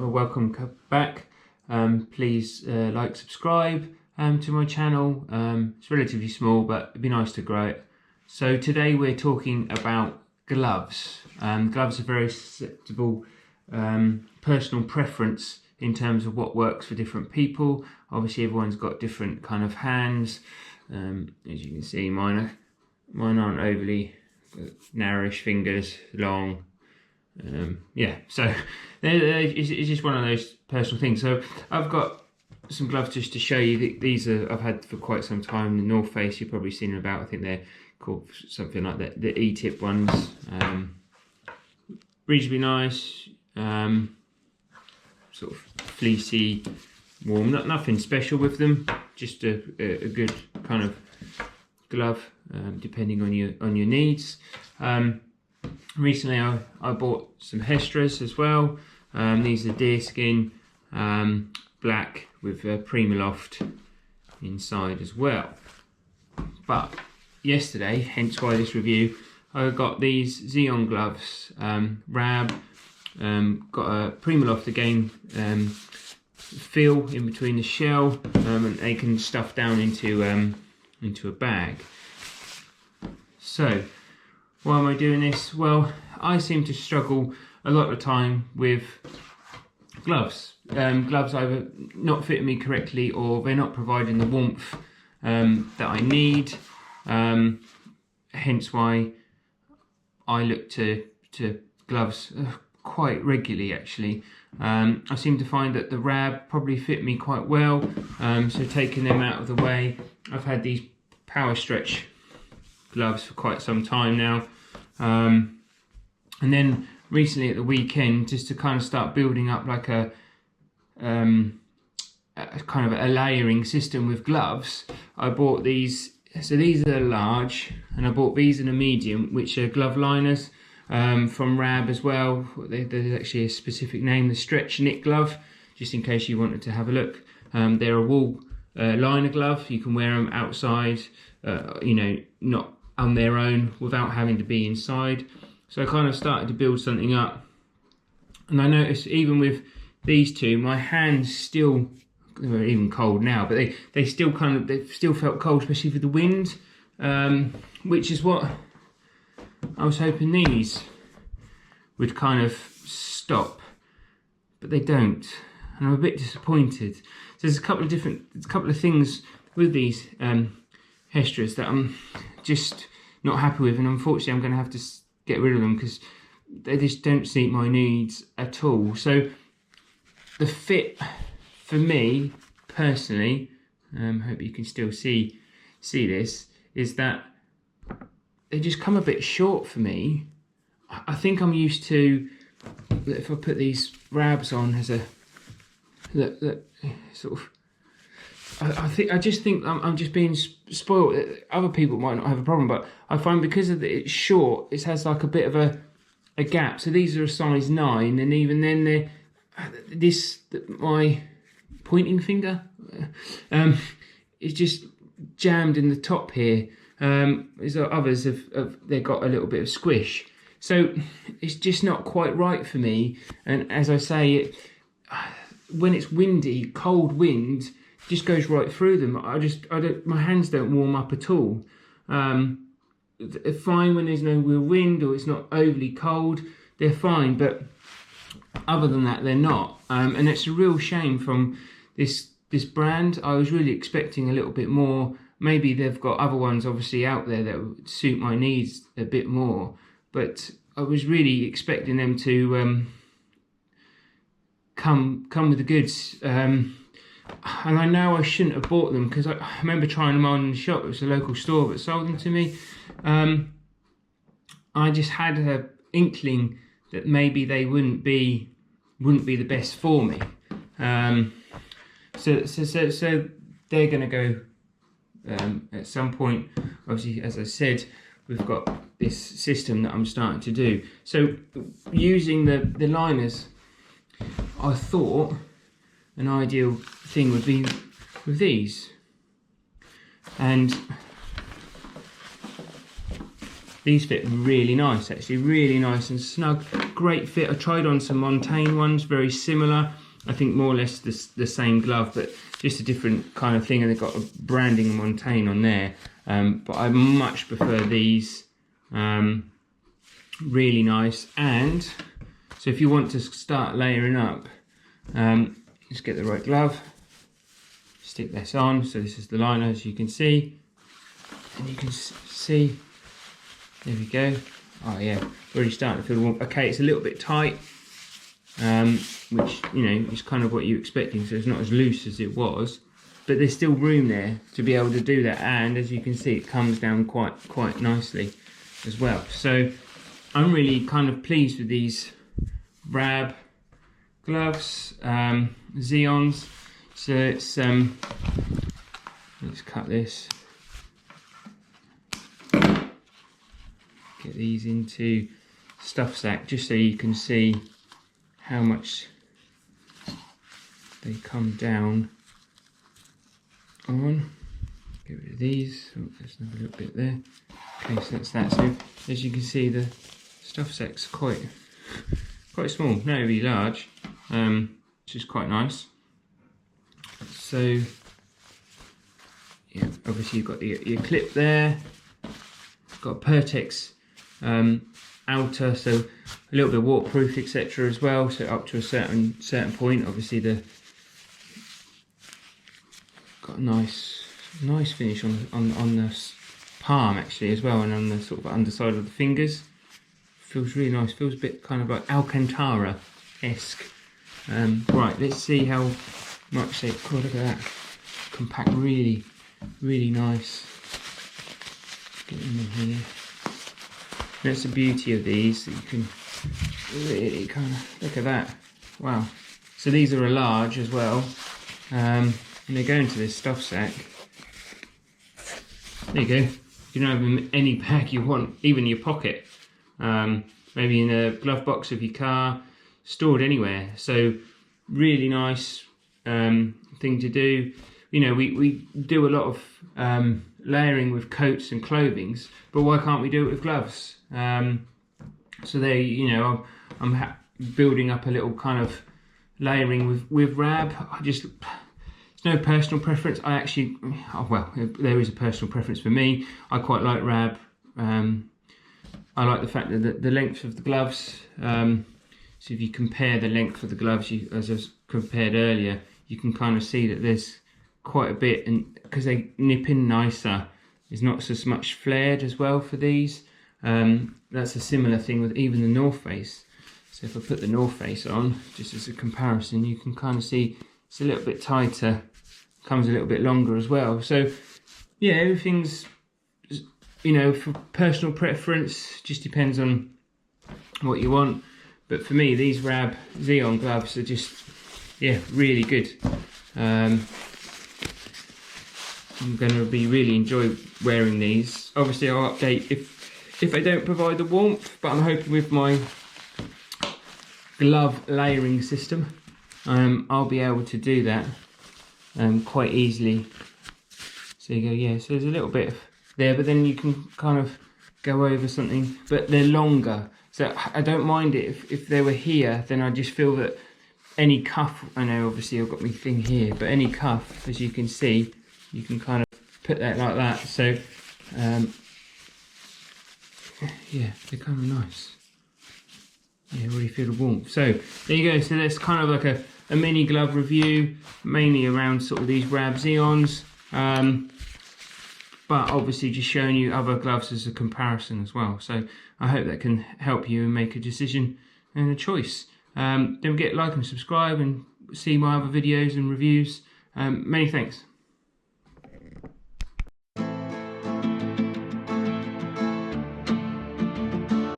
welcome back. Please like, subscribe to my channel. It's relatively small, but it'd be nice to grow it. So today we're talking about gloves. Gloves are very susceptible personal preference in terms of what works for different people. Obviously everyone's got different kind of hands. As you can see, mine aren't overly narrowish fingers, long. So it's just one of those personal things. So I've got some gloves just to show you. These I've had for quite some time. The North Face, you've probably seen them about. I think they're called something like that, the E-tip ones. Reasonably nice, sort of fleecy, warm. Nothing special with them. Just a good kind of glove, depending on your needs. Recently I bought some Hestras as well. These are deerskin, black with Primaloft inside as well. But yesterday, hence why this review, I got these Xeon gloves, Rab, got a Primaloft again, feel in between the shell, and they can stuff down into a bag. So why am I doing this? Well, I seem to struggle a lot of the time with gloves. Gloves either not fitting me correctly or they're not providing the warmth that I need. Hence why I look to gloves quite regularly actually. I seem to find that the Rab probably fit me quite well, so taking them out of the way, I've had these Power Stretch gloves for quite some time now, and then recently at the weekend, just to kind of start building up like a kind of a layering system with gloves, I bought these. So these are large, and I bought these in a medium, which are glove liners from Rab as well. There's actually a specific name, the Stretch Knit Glove, just in case you wanted to have a look. They're a wool liner glove. You can wear them outside, not on their own without having to be inside. So I kind of started to build something up, and I noticed even with these two, my hands still, they're even cold now, but they still felt cold, especially with the wind, which is what I was hoping these would kind of stop, but they don't, and I'm a bit disappointed. So there's a couple of things with these Hestras that I'm just not happy with, and unfortunately I'm going to have to get rid of them because they just don't suit my needs at all. So the fit for me personally, hope you can still see this, is that they just come a bit short for me. I think I'm used to, if I put these Rabs on as a look sort of, I just think I'm just being spoiled. Other people might not have a problem, but I find because of it's short, it has like a bit of a gap. So these are a size 9, and even then my pointing finger is just jammed in the top here. Others they've got a little bit of squish, so it's just not quite right for me. And as I say, when it's windy, cold wind just goes right through them. My hands don't warm up at all. They're fine when there's no real wind or it's not overly cold, they're fine, but other than that they're not, and it's a real shame from this brand. I was really expecting a little bit more. Maybe they've got other ones obviously out there that would suit my needs a bit more, but I was really expecting them to come with the goods. And I know I shouldn't have bought them because I remember trying them on in the shop. It was a local store that sold them to me. I just had an inkling that maybe they wouldn't be the best for me. So they're going to go at some point. Obviously, as I said, we've got this system that I'm starting to do. So using the liners, I thought an ideal thing would be with these, and these fit really nice, actually, really nice and snug. Great fit. I tried on some Montaigne ones, very similar. I think more or less the same glove, but just a different kind of thing, and they've got a branding Montaigne on there. But I much prefer these. Really nice. And so if you want to start layering up, just get the right glove, stick this on. So this is the liner, as you can see, and you can see, there we go. Oh yeah, already starting to feel warm. Okay, it's a little bit tight, which, you know, is kind of what you're expecting, so it's not as loose as it was, but there's still room there to be able to do that. And as you can see, it comes down quite nicely as well. So I'm really kind of pleased with these Rab gloves, Xeons. So it's let's cut this, get these into stuff sack, just so you can see how much they come down on. Get rid of these. Oh, there's another little bit there. Okay, so that's that. So as you can see, the stuff sack's quite small, not really large, which is quite nice. So yeah, obviously you've got your clip there. Got a Pertex outer, so a little bit waterproof, etc. as well. So up to a certain point, obviously got a nice finish on the palm actually as well, and on the sort of underside of the fingers. Feels really nice. Feels a bit kind of like Alcantara-esque. Right, let's see how much they. Oh, look at that! Compact, really nice. Get them in here. That's the beauty of these, that you can really kind of look at that. Wow. So these are a large as well, and they go into this stuff sack. There you go. You can have them in any bag you want, even your pocket. Maybe in a glove box of your car, stored anywhere. So really nice thing to do. You know, we do a lot of layering with coats and clothings, but why can't we do it with gloves? So there, you know, I'm building up a little kind of layering with Rab. It's no personal preference. I actually, well, there is a personal preference for me. I quite like Rab. I like the fact that the length of the gloves, so if you compare the length of the gloves, as I compared earlier, you can kind of see that there's quite a bit, and because they nip in nicer, it's not so much flared as well for these. That's a similar thing with even the North Face. So if I put the North Face on, just as a comparison, you can kind of see it's a little bit tighter, comes a little bit longer as well. So yeah, everything's, you know, for personal preference, just depends on what you want. But for me, these Rab Xeon gloves are just, yeah, really good. I'm going to really enjoy wearing these. Obviously, I'll update if they don't provide the warmth, but I'm hoping with my glove layering system, I'll be able to do that quite easily. So you go, yeah, so there's a little bit of there, but then you can kind of go over something, but they're longer, so I don't mind it if they were here. Then I just feel that any cuff, I know obviously I've got my thing here, but any cuff, as you can see, you can kind of put that like that. So yeah, they're kind of nice. Yeah, really feel the warmth. So there you go. So that's kind of like a mini glove review, mainly around sort of these Rab Xeons. But obviously just showing you other gloves as a comparison as well. So I hope that can help you make a decision and a choice. Don't forget to like and subscribe and see my other videos and reviews. Many thanks.